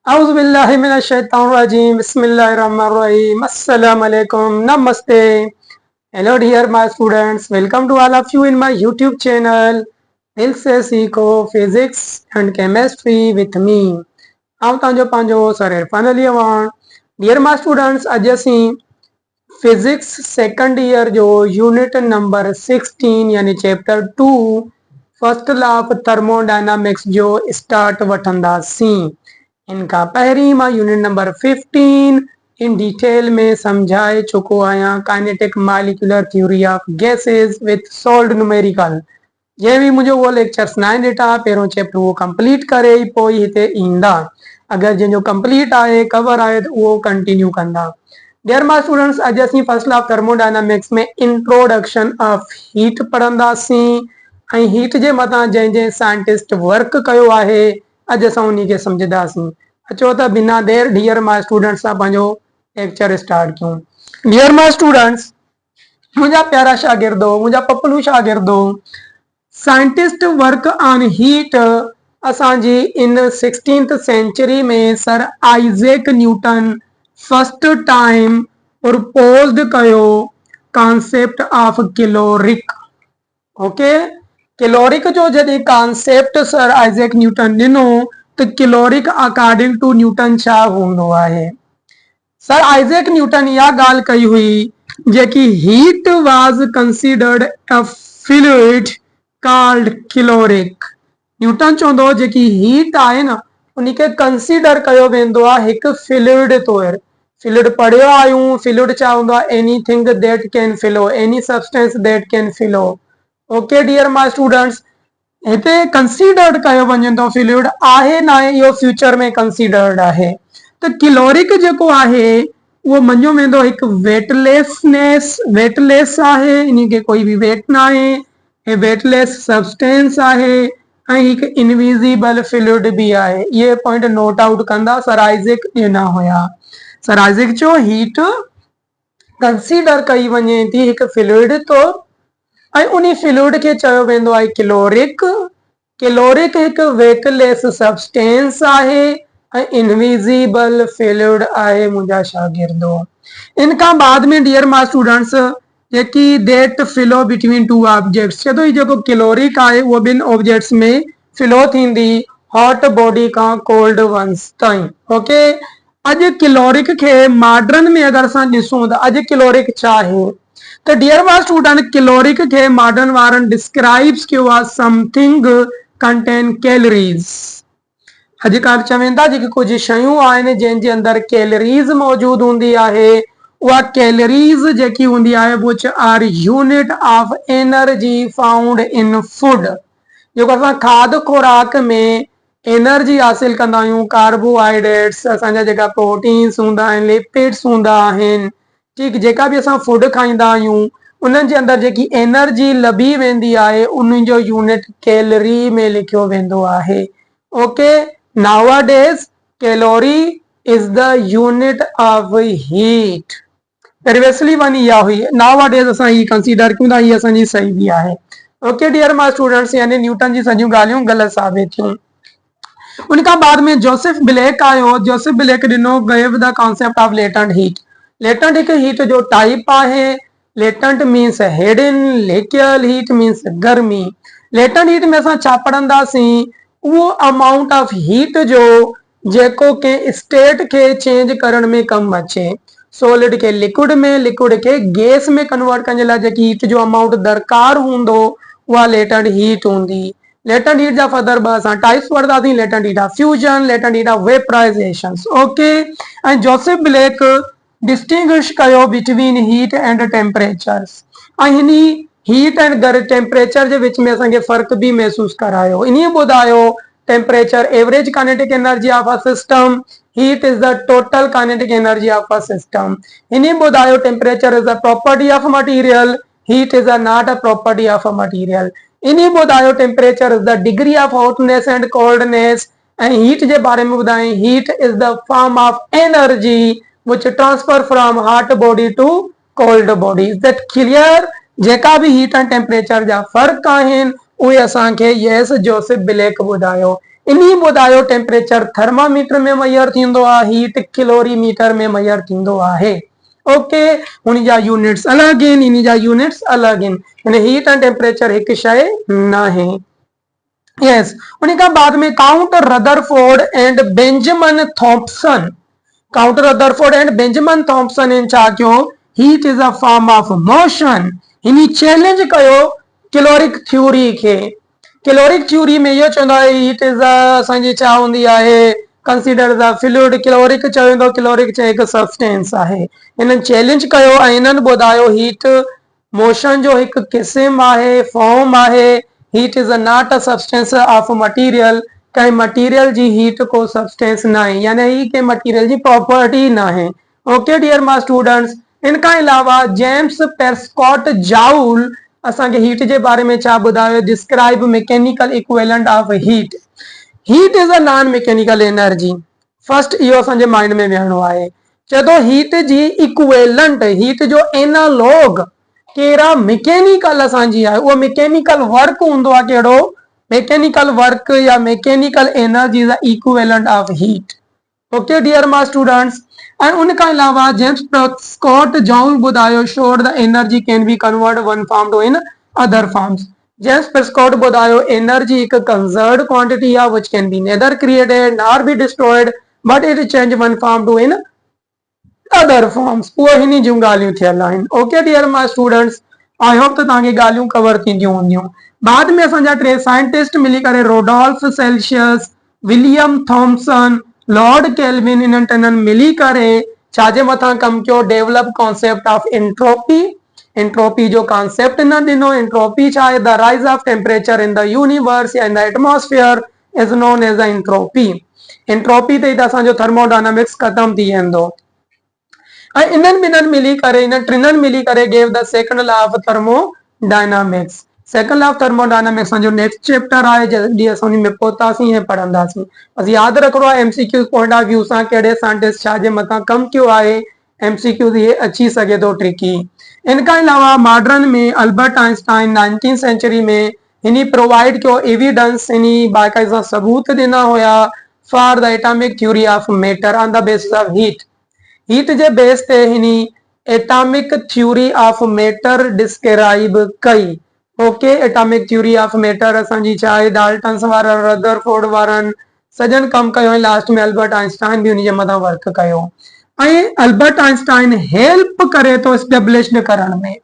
Auzubillahiminash-shaytanir-rajim. Bismillahir-rahmanir-rahim. Assalamu alaikum. Namaste. Hello dear my students. Welcome to all of you in my YouTube channel. दिल से सीखो physics and chemistry with me. आऊं तव्हांजो पंहिंजो sir Irfan Ali Awan. Dear my students, अॼु असीं physics second year जो unit number 16 यानी chapter 2 first law of thermodynamics जो स्टार्ट वठंदासीं। इनका पहिरीं मां यूनिट नंबर 15 इन डिटेल में समझाए चुको आहियां। Kinetic molecular theory of gases with solved numerical. जंहिं बि मुंहिंजो उहो लेक्चर्स न आहिनि ॾिठा, पहिरियों चैप्टर उहो कंप्लीट करे ई पोइ हिते ईंदा। अगरि जंहिंजो कंप्लीट आहे, कवर आहे, त उहो कंटिन्यू कंदा। डियर माय स्टूडेंट्स, अॼु असीं फर्स्ट लॉ ऑफ थर्मोडायनामिक्स में इंट्रोडक्शन ऑफ हीट पढ़ंदासीं ऐं हीट जे मथां जंहिं जंहिं साइंटिस्ट वर्क कयो आहे अॼु असां उन खे सम्झंदासीं। अचो त बिना देर डियर माय स्टूडेंट्स सां पंहिंजो लेक्चर स्टार्ट कयूं। डियर माय स्टूडेंट्स, मुंहिंजा प्यारा शागिर्दो, मुंहिंजा पपलू शागिर्दो, साइंटिस्ट वर्क ऑन हीट असांजी इन 16th सेंचुरी में sir Isaac Newton first time proposed कयो concept of caloric. Okay, caloric जो जॾहिं कॉन्सेप्ट सर आइज़ैक न्यूटन ॾिनो त कैलोरिक अकॉर्डिंग टू न्यूटन छा हूंदो आहे। सर आइज़ैक न्यूटन इहा ॻाल्हि कई हुई जेकी heat was considered a fluid called caloric. Newton चवंदो हो जेकी हीट आहे न उनखे कंसिडर कयो वेंदो आहे हिकु फ्लूइड तौरु। फ्लूइड पढ़ियो आहियूं, फ्लूइड छा हूंदो आहे? Anything that can flow, any substance that can flow. Okay dear my students, हिते कंसिडर्ड कयो वञे थो फ्लूइड आहे न आहे, इहो फ्यूचर में कंसिडर्ड आहे। त कैलोरिक जेको आहे उहो मञियो वेंदो हिकु वेटलेस आहे, इनखे कोई बि वेट न आहे, हे वेटलेस सब्सटेंस आहे ऐं हिकु इनविजिबल फ्लूइड बि आहे। इहे पॉइंट नोट आउट कंदा। सर आइज़ैक ॾिना हुया। सर आइज़ैक जो हीट कंसिडर कई वञे थी हिकु फ्लूइड तौरु ऐं उन फ्लूइड खे चयो वेंदो आहे कैलोरिक। कैलोरिक हिकु वेटलेस सब्सटेंस आहे ऐं इनविजिबल फ्लूइड आहे मुंहिंजा शागिर्दो। इन खां बाद में डियर माय स्टूडेंट्स जेकी that flow between two objects, चए थो ही जेको कैलोरिक आहे उहो ॿिनि ऑब्जेक्ट्स में फ्लो थींदी, हॉट बॉडी खां कोल्ड वंस ताईं। ओके, अॼु कैलोरिक खे मॉडर्न में अगरि असां ॾिसूं त अॼु कैलोरिक छा आहे त डियर माय स्टूडेंट कैलोरिक खे मॉडर्न वारनि डिस्क्राइब्स कयो आहे समथिंग कंटेन कैलोरीज। अॼुकल्ह चवनि था जेकी कुझु शयूं आहिनि जंहिंजे अंदरि कैलोरीज मौजूदु हूंदी आहे, उहा कैलोरीज जेकी हूंदी आहे which are unit of energy found in food. जेको असां खाध खुराक में एनर्जी हासिल कंदा आहियूं, कार्बोहाइड्रेट्स, असांजा जेका प्रोटीन्स हूंदा आहिनि, लिपिड्स हूंदा आहिनि, ठीक, जेका बि असां फूड खाईंदा आहियूं उन्हनि जे अंदरि जेकी एनर्जी लभी वेंदी आहे उन जो यूनिट कैलोरी में लिखियो वेंदो आहे। Okay, nowadays calorie is the unit of heat। Previously one इहा हुई, nowadays असां ही कंसीडर कयूं था, ही असांजी सही बि आहे। ओके डियर माय स्टूडेंट्स, यानी न्यूटन जी सॼियूं ॻाल्हियूं ग़लति साबित थियूं। उन खां बाद में जोसेफ ब्लैक आयो। जोसेफ ब्लैक ॾिनो gave the concept of latent heat. Latent हिकु हीट जो टाइप आहे। Latent means hidden, liquid heat means गर्मी। लेटेंट हीट में असां छा पढ़ंदासीं? उहो अमाउंट ऑफ हीट जो जेको के स्टेट के चेंज करण में कम अचे। सॉलिड के लिक्विड में, लिक्विड के गैस में कन्वर्ट करण जे लाइ जेकी हीट जो अमाउंट दरकार हूंदो उहा लेटेंट हीट हूंदी। लेटेंट हीट जा फर्दर ॿ असां टाइप्स पढ़ंदासीं, latent heat of fusion, latent heat of vaporization. Okay, ऐं जोसेफ ब्लैक डिस्टिंग्विश कयो बिटवीन हीट एंड टेम्परेचर्स ऐं हिन हीट एंड टेम्परेचर जे विच में असांखे फ़र्क़ बि महसूस करायो। इन्हीं ॿुधायो temperature average kinetic energy of a system, heat is the total kinetic energy of a system। इन्हीं ॿुधायो temperature is a property of material, heat is a not a property of a material। इन्हीं ॿुधायो temperature is the degree of hotness and coldness ऐं heat जे बारे में ॿुधाई heat is the form of energy which transfer from hot body to cold body। is that clear? जेका भी heat and temperature जा फर्क आहिनि उहे असांखे यस जोसेफ ब्लैक ॿुधायो। इन्हीं ॿुधायो टेम्परेचर थर्मामीटर में मेजर थींदो आहे, हीट कैलोरीमीटर में मेजर थींदो आहे। ओके, उन जा यूनिट्स अलग आहिनि, इन जा यूनिट्स अलग आहिनि, यानी हीट एंड टेम्परेचर हिकु शइ न आहे। यस, उन खां बाद में count Rutherford and Benjamin Thompson, count Rutherford and Benjamin Thompson इन छा कयो, heat is a form of motion, हिनी चैलेंज कयो कैलोरिक थ्योरी खे। कैलोरिक थ्योरी में इहो चवंदो आहे हीट इज असांजी छा हूंदी आहे, कंसीडर द फ्लूइड, कैलोरिक चवंदो, कैलोरिक चए हिकु सब्सटेंस आहे। हिननि चैलेंज कयो ऐं हिननि ॿुधायो हीट मोशन जो हिकु क़िस्म आहे, फॉर्म आहे। Heat is not a substance of material, कंहिं मटीरियल जी हीट को सब्सटेंस न आहे, यानी ही कंहिं मटीरियल जी प्रॉपर्टी न आहे। ओके डियर माय स्टूडेंट्स, इन खां अलावा जेम्स पेस्कॉट जाउल असांखे हीट जे बारे में छा ॿुधायो, describe mechanical equivalent of heat. Heat is a non mechanical energy, first इहो असांजे माइंड में विहणो आहे। चए थो हीट जी इक्विवेलेंट, हीट जो एनालॉग कहिड़ा मैकेनिकल असांजी आहे, उहो मैकेनिकल वर्क हूंदो आहे कहिड़ो, मैकेनिकल वर्क या mechanical energy is the equivalent of heat. Okay dear my students, and उन खां अलावा जेम्स पेस्कॉट जाउल ॿुधायो showed the energy can be convert one form to in other forms. James Prescott ॿुधायो energy हिकु conserved quantity आहे which can be neither created nor be destroyed but it change one form to in other forms. उहो हिनी जूं ॻाल्हियूं थियल आहिनि। Okay dear my students, I hope त तव्हांखे ॻाल्हियूं कवर थींदियूं हूंदियूं। बाद में असांजा टे साइंटिस्ट मिली करे Rudolf Celsius, William Thomson, Lord Kelvin, इन्हनि टिननि मिली करे छाजे मथां कमु कयो, develop concept of entropy. Entropy जो कॉन्सेप्ट न ॾिनो। एंट्रोपी छा आहे, the rise of temperature in the universe या in the atmosphere is known as the entropy. Entropy ते त असांजो थर्मोडायनामिक्स ख़तम थी वेंदो। ऐं इन्हनि ॿिन्हिनि मिली करे, इन्हनि टिननि मिली करे gave the second law of thermodynamics. Second law of thermodynamics असांजो नेक्स्ट चैप्टर आहे, जल्दी असां उन में पहुतासीं ऐं पढ़ंदासीं। बस यादि रखिणो आहे एमसीक्यू पॉइंट ऑफ व्यू सां कहिड़े साइंटिस्ट छा जे मथां कमु कयो आहे, एमसीक्यू ये अची सघे थो ट्रिकी। इन खां अलावा मॉडर्न में अल्बर्ट आइंस्टाइन 19th सेंचुरी में हिनी प्रोवाइड कयो एविडेंस, हिनी बाक़ाइदा सबूत ॾिना हुया for the atomic theory of matter on the basis of heat. Heat जे बेस ते हिनी atomic theory of matter describe कई। Okay, atomic theory of matter असांजी छा आहे, डाल्टन्स वारा, रदरफोर्ड वारनि सॼनि कमु कयो ऐं लास्ट में अल्बर्ट आइंस्टाइन बि उन जे मथां वर्क कयो। ऐं अल्बर्ट आइंस्टाइन हेल्प करे थो स्टेब्लिश्ड करण में,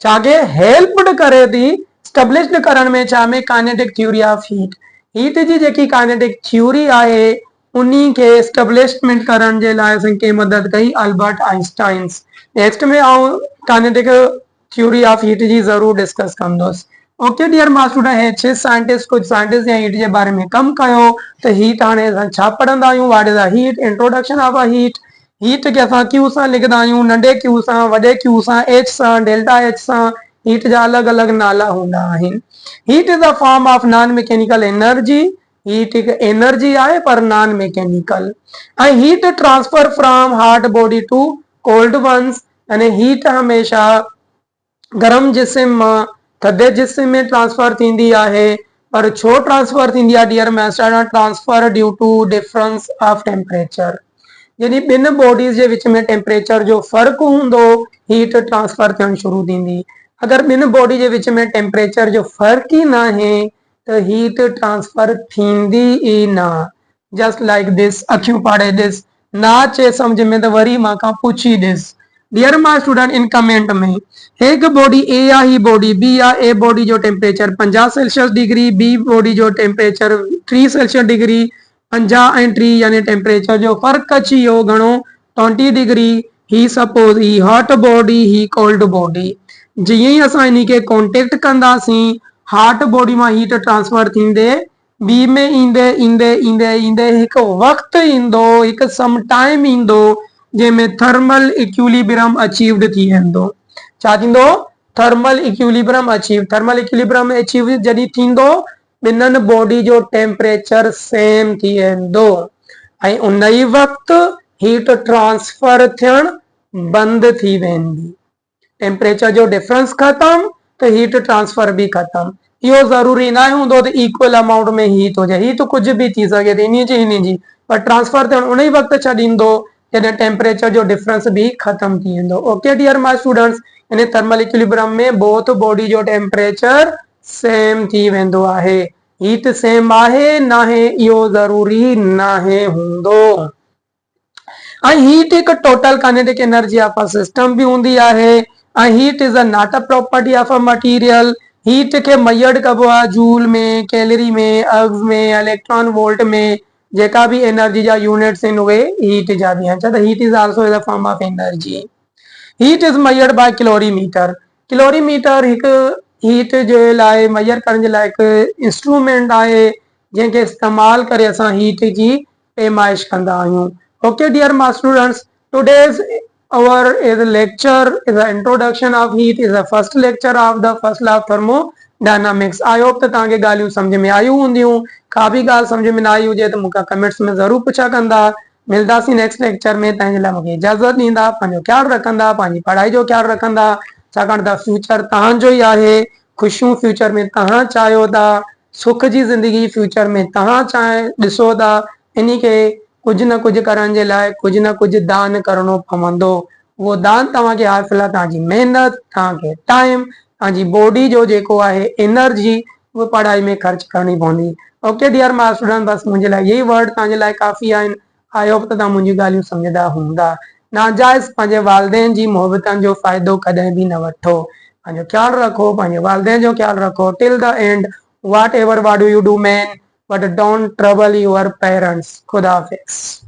छागे हेल्प करे थी स्टेब्लिश्ड करण में, छा में, kinetic theory of heat. Heat जी जेकी काइनेटिक थ्योरी आहे उन्हीं के एस्टेब्लिशमेंट करण जे लाइ असांखे मदद कई अल्बर्ट आइंस्टाइन। नेक्स्ट में आऊं काइनेटिक थ्योरी ऑफ हीट जी ज़रूर डिस्कस कंदुसि। ओके डियर माय स्टूडेंट, हे 6 साइंटिस्ट, कुछ साइंटिस्ट या हीट जे बारे में कम कयो। तो हीट हाणे असां छा पढ़ंदा आहियूं, what is a heat, introduction of a heat. Heat के असां क्यू सां लिखदा आहियूं, नंढे क्यू सां, वॾे क्यू सां, एच सां, डेल्टा एच सां। हीट जा अलग अलग नाला हूंदा आहिनि। Heat is a form of non mechanical energy. Heat एक एनर्जी आहे पर नॉन मैकेनिकल। ऐं heat transfer from hot body to cold ones, यानी हीट हमेशा गरम जिस्म मां थधे जिस्म में ट्रांसफर थींदी आहे। पर छो ट्रांसफर थींदी आहे dear master, transfer due to difference of temperature. यानी ॿिनि बॉडीज़ जे विच में टेम्परेचर जो फर्क हूंदो, हीट ट्रांसफर थियणु शुरू थींदी। अगर ॿिनि बॉडी जे विच में टेम्परेचर जो फर्क ही न आहे त हीट ट्रांसफर थींदी ई न। जस्ट लाइक दिस, अखियूं पाड़े ॾिस, ना अचे सम्झ में त वरी मां खां पुछी ॾिस। डियर माय स्टूडेंट, इन कमेंट में एक बॉडी ए आहे, ही बॉडी बी आहे। ए बॉडी जो temperature 50 Celsius degree, B body जो टेम्परेचर 3 सेल्सियस डिग्री। 50 ऐं 3 यानी टेम्परेचर जो फर्क अची वियो घणो, 20 डिग्री। ही सपोज ही हॉट बॉडी, ही कोल्ड बॉडी। जीअं ई असां इन खे कॉन्टेक्ट कंदासीं, हॉट बॉडी मां हीट ट्रांसफर थींदे बी में ईंदे ईंदे ईंदे ईंदे हिकु वक़्तु ईंदो, हिकु सम टाइम ईंदो जंहिंमें थर्मल इक्विलिब्रियम अचीव्ड थी वेंदो। छा थींदो, thermal equilibrium achieve. Thermal equilibrium achieve जॾहिं थींदो, ॿिन्हिनि बॉडी जो टेम्परेचर सेम थी वेंदो ऐं उन ई वक़्तु हीट ट्रांसफर थियणु बंदि थी वेंदी। टेम्परेचर जो डिफरेंस खत्म तो हीट ट्रांसफर भी खत्म। इहो ज़रूरी ना हूंदो त इक्वल अमाउंट में हीट हुजे, हीट कुछ भी थी सघे थी इन जी, पर ट्रांसफर थियण उन ई वक़्तु छॾींदो जॾहिं टेम्परेचर जो डिफरेंस भी खत्म थी वेंदो। ओके डियर माय स्टूडेंट्स, इन थर्मल इक्विलिब्रियम में बोथ बॉडी जो टेम्परेचर सेम थी वेंदो आहे। हीट सेम आहे नाहे इहो ज़रूरी नाहे हूंदो। हीट एक total kinetic energy of a system भी हूंदी आहे। Heat is a not a property of a material. Heat के मेजर्ड कबो आहे जूल में, कैलोरी में, अर्ग्स में, इलेक्ट्रॉन वोल्ट में। जेका भी एनर्जी जा यूनिट्स इन उहे हीट जा भी आहिनि। Heat is also the form of energy. Heat is measured by calorimeter. Calorimeter एक हीट जे लाइ मेजर करण जे लाइ एक इंस्ट्रूमेंट आहे जंहिंखे इस्तेमाल करे असां हीट जी पैमाइश कंदा आहियूं। Okay, dear my students, today's our is lecture is an introduction of heat, is the first lecture of the first law of thermodynamics. I hope त तव्हांखे ॻाल्हियूं सम्झ में आयूं हूंदियूं। का भी ॻाल्हि सम्झ में न आई हुजे त मूंखां कमेंट्स में ज़रूर पुछा कंदा। मिलंदासीं नेक्स्ट लेक्चर में। तंहिंजे लाइ मूंखे इजाज़त ॾींदा, पंहिंजो ख्यालु रखंदा, पंहिंजी पढ़ाई जो ख्यालु रखंदा, छाकाणि त फ्यूचर तव्हांजो ई आहे। ख़ुशियूं फ्यूचर में तव्हां चाहियो था, सुख जी ज़िंदगी फ्यूचर में तव्हां ॾिसो था। इन खे कुझु न कुझु करण जे लाइ कुझु न कुझु दान करणो पवंदो। उहो दान तव्हांखे हासिलु आहे तव्हांजी महिनत, तव्हांखे टाइम, तव्हांजी बॉडी जो जेको आहे एनर्जी, उहो पढ़ाई में ख़र्च करणी पवंदी। ओके डियर माय स्टूडेंट, बस मुंहिंजे लाइ यही वर्ड तव्हांजे लाइ काफ़ी आहिनि। आई होप त तव्हां मुंहिंजी ॻाल्हियूं सम्झंदा हूंदा। नाजाइज़ पंहिंजे वालदेन जी मोहबतनि जो फ़ाइदो कॾहिं बि न वठो। पंहिंजो ख्यालु रखो, पंहिंजे वालदेन जो ख्यालु रखो। Till the end whatever what do you do man, but don't trouble your parents. खुदा हाफिज़।